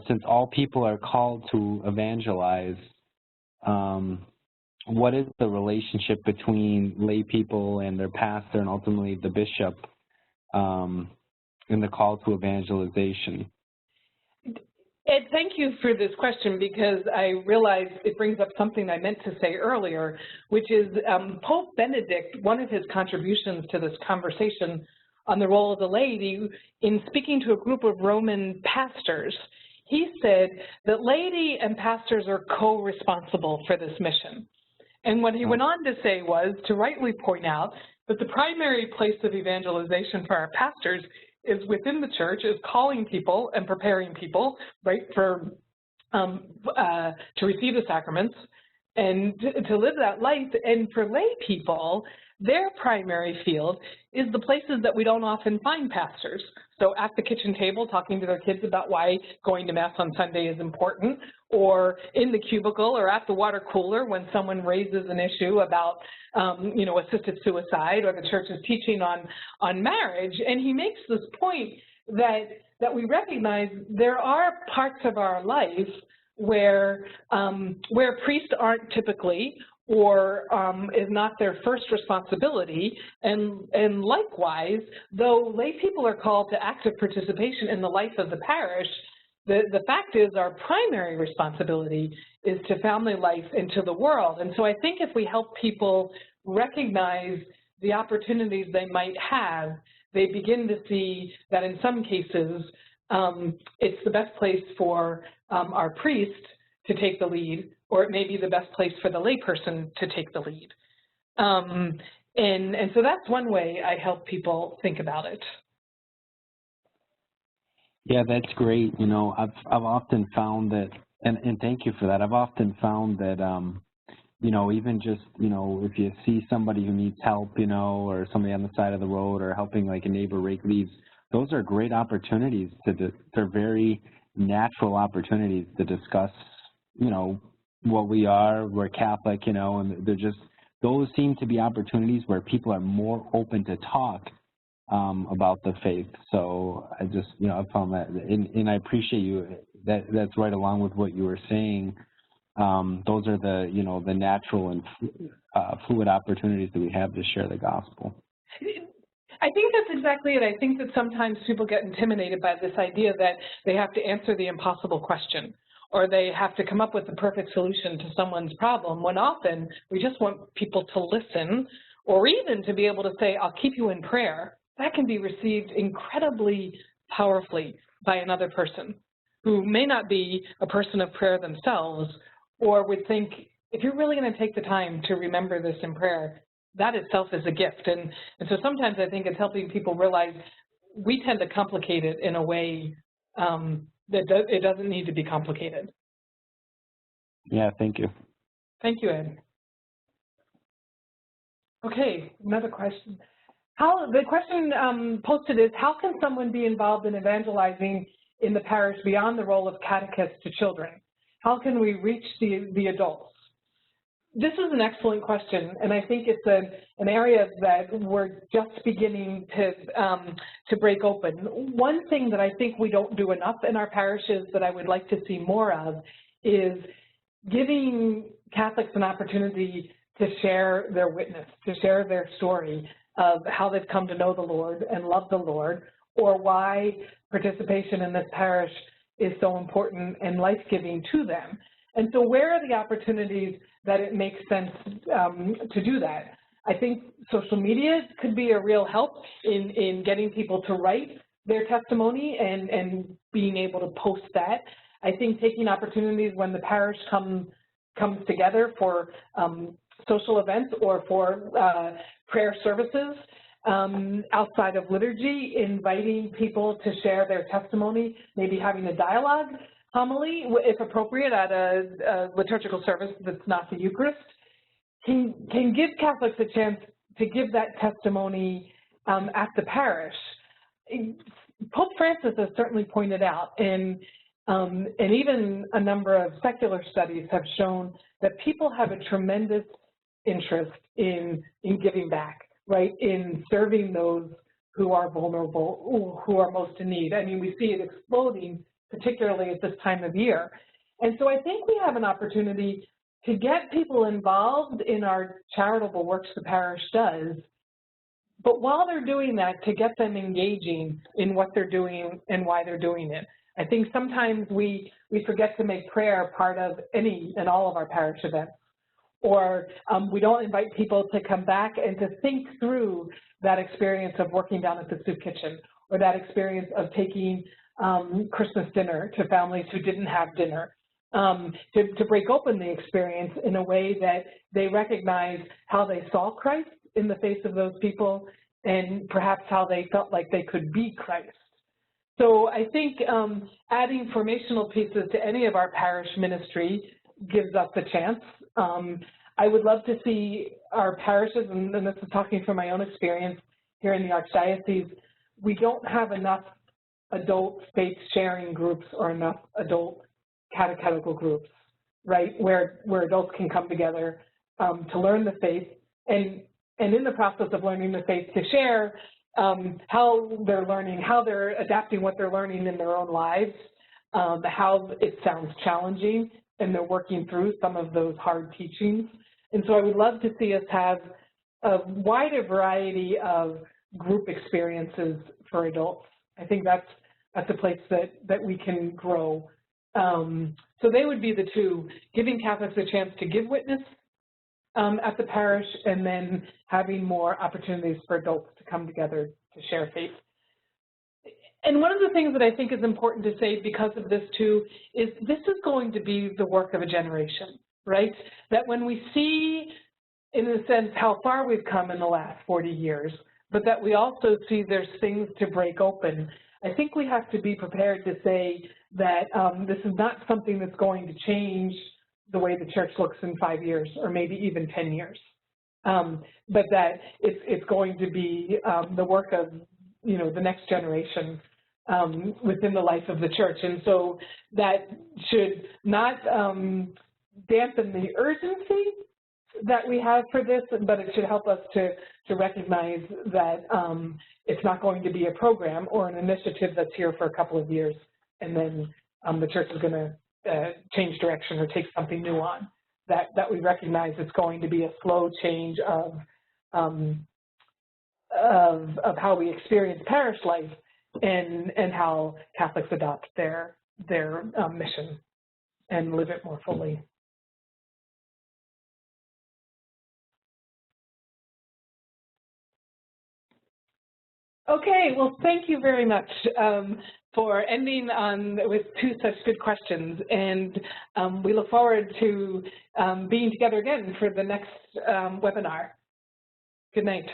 S2: since all people are called to evangelize, what is the relationship between lay people and their pastor and ultimately the bishop in the call to evangelization?
S1: Ed, thank you for this question, because I realize it brings up something I meant to say earlier, which is Pope Benedict, one of his contributions to this conversation on the role of the laity, in speaking to a group of Roman pastors, he said that laity and pastors are co-responsible for this mission. And what he went on to say was to rightly point out that the primary place of evangelization for our pastors is within the church, is calling people and preparing people, right, for to receive the sacraments and to live that life. And for lay people, their primary field is the places that we don't often find pastors. So at the kitchen table, talking to their kids about why going to Mass on Sunday is important, or in the cubicle or at the water cooler when someone raises an issue about, assisted suicide, or the church's teaching on marriage. And he makes this point that we recognize there are parts of our life where priests aren't typically, or is not their first responsibility, and likewise, though lay people are called to active participation in the life of the parish, the fact is our primary responsibility is to family life and to the world. And so I think if we help people recognize the opportunities they might have, they begin to see that in some cases it's the best place for our priest to take the lead, or it may be the best place for the layperson to take the lead. And so that's one way I help people think about it.
S2: Yeah, that's great. I've often found that, and thank you for that. I've often found that, even just, if you see somebody who needs help, or somebody on the side of the road, or helping like a neighbor rake leaves, those are great opportunities they're very natural opportunities to discuss, what we are, we're Catholic, and those seem to be opportunities where people are more open to talk about the faith. So I just, I found that, and I appreciate you, that's right along with what you were saying. Those are the, the natural and fluid opportunities that we have to share the gospel.
S1: I think that's exactly it. I think that sometimes people get intimidated by this idea that they have to answer the impossible question, or they have to come up with the perfect solution to someone's problem, when often we just want people to listen, or even to be able to say, I'll keep you in prayer. That can be received incredibly powerfully by another person who may not be a person of prayer themselves, or would think, if you're really going to take the time to remember this in prayer, that itself is a gift. And so sometimes I think it's helping people realize we tend to complicate it in a way it doesn't need to be complicated.
S2: Yeah, thank you.
S1: Thank you, Ed. Okay, another question. The question posted is, how can someone be involved in evangelizing in the parish beyond the role of catechist to children? How can we reach the adults? This is an excellent question, and I think it's an area that we're just beginning to break open. One thing that I think we don't do enough in our parishes that I would like to see more of is giving Catholics an opportunity to share their witness, to share their story of how they've come to know the Lord and love the Lord, or why participation in this parish is so important and life-giving to them. And so where are the opportunities that it makes sense to do that? I think social media could be a real help in getting people to write their testimony and being able to post that. I think taking opportunities when the parish comes together for social events or for prayer services outside of liturgy, inviting people to share their testimony, maybe having a dialogue homily, if appropriate, at a liturgical service that's not the Eucharist, can give Catholics a chance to give that testimony at the parish. Pope Francis has certainly pointed out, and even a number of secular studies have shown that people have a tremendous interest in giving back, right, in serving those who are vulnerable, who are most in need. I mean, we see it exploding, particularly at this time of year. And so I think we have an opportunity to get people involved in our charitable works the parish does, but while they're doing that, to get them engaging in what they're doing and why they're doing it. I think sometimes we forget to make prayer part of any and all of our parish events, or we don't invite people to come back and to think through that experience of working down at the soup kitchen, or that experience of taking Christmas dinner to families who didn't have dinner, to break open the experience in a way that they recognize how they saw Christ in the face of those people, and perhaps how they felt like they could be Christ. So I think adding formational pieces to any of our parish ministry gives us a chance. I would love to see our parishes, and this is talking from my own experience here in the Archdiocese, we don't have enough adult faith sharing groups or enough adult catechetical groups, right, where adults can come together to learn the faith, and in the process of learning the faith, to share how they're learning, how they're adapting what they're learning in their own lives, how it sounds challenging, and they're working through some of those hard teachings. And so I would love to see us have a wider variety of group experiences for adults. I think that's a place that we can grow. So they would be the two, giving Catholics a chance to give witness at the parish, and then having more opportunities for adults to come together to share faith. And one of the things that I think is important to say because of this too is this is going to be the work of a generation, right? That when we see, in a sense, how far we've come in the last 40 years, but that we also see there's things to break open, I think we have to be prepared to say that this is not something that's going to change the way the church looks in 5 years or maybe even 10 years, but that it's going to be the work of, you know, the next generation within the life of the church. And so that should not dampen the urgency that we have for this, but it should help us to recognize that it's not going to be a program or an initiative that's here for a couple of years and then the church is going to change direction or take something new on. That we recognize it's going to be a slow change of how we experience parish life and how Catholics adopt their mission. and live it more fully. Okay, well, thank you very much for ending with two such good questions, and we look forward to being together again for the next webinar. Good night.